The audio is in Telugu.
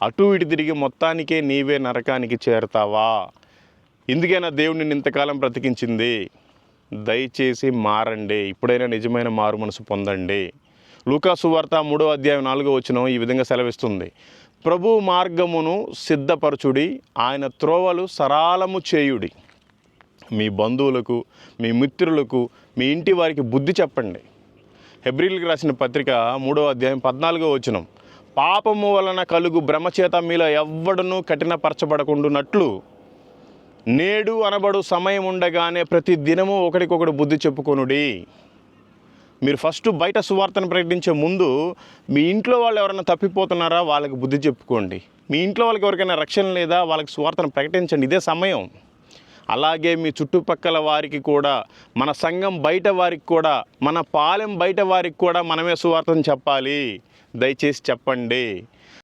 అటు ఇటు తిరిగి మొత్తానికే నీవే నరకానికి చేరతావా? ఎందుకైనా దేవుడు నిన్ను ఇంతకాలం బ్రతికించింది. దయచేసి మారండి, ఇప్పుడైనా నిజమైన మారు మనసు పొందండి. లూకా సువార్త 3వ అధ్యాయం 4వ వచనం ఈ విధంగా సెలవిస్తుంది. ప్రభు మార్గమును సిద్ధపరచుడి, ఆయన త్రోవలు సరాలము చేయుడి. మీ బంధువులకు, మీ మిత్రులకు, మీ ఇంటి వారికి బుద్ధి చెప్పండి. హెబ్రీయులకు రాసిన పత్రిక 3వ అధ్యాయం 14వ వచనం. పాపము వలన కలుగు భ్రమచేత మీలో ఎవ్వడునూ కఠినపరచబడకుండునట్లు నేడు అనబడు సమయం ఉండగానే ప్రతి దినము ఒకరికొకడు బుద్ధి చెప్పుకొనుడి. మీరు ఫస్ట్ బయట సువార్తను ప్రకటించే ముందు మీ ఇంట్లో వాళ్ళు ఎవరైనా తప్పిపోతున్నారా వాళ్ళకి బుద్ధి చెప్పుకోండి. మీ ఇంట్లో వాళ్ళకి ఎవరికైనా రక్షణ లేదా వాళ్ళకి సువార్తను ప్రకటించండి, ఇదే సమయం. అలాగే మీ చుట్టుపక్కల వారికి కూడా, మన సంఘం బయట వారికి కూడా, మన పాలెం బయట వారికి కూడా మనమే సువార్తను చెప్పాలి. దయచేసి చెప్పండి.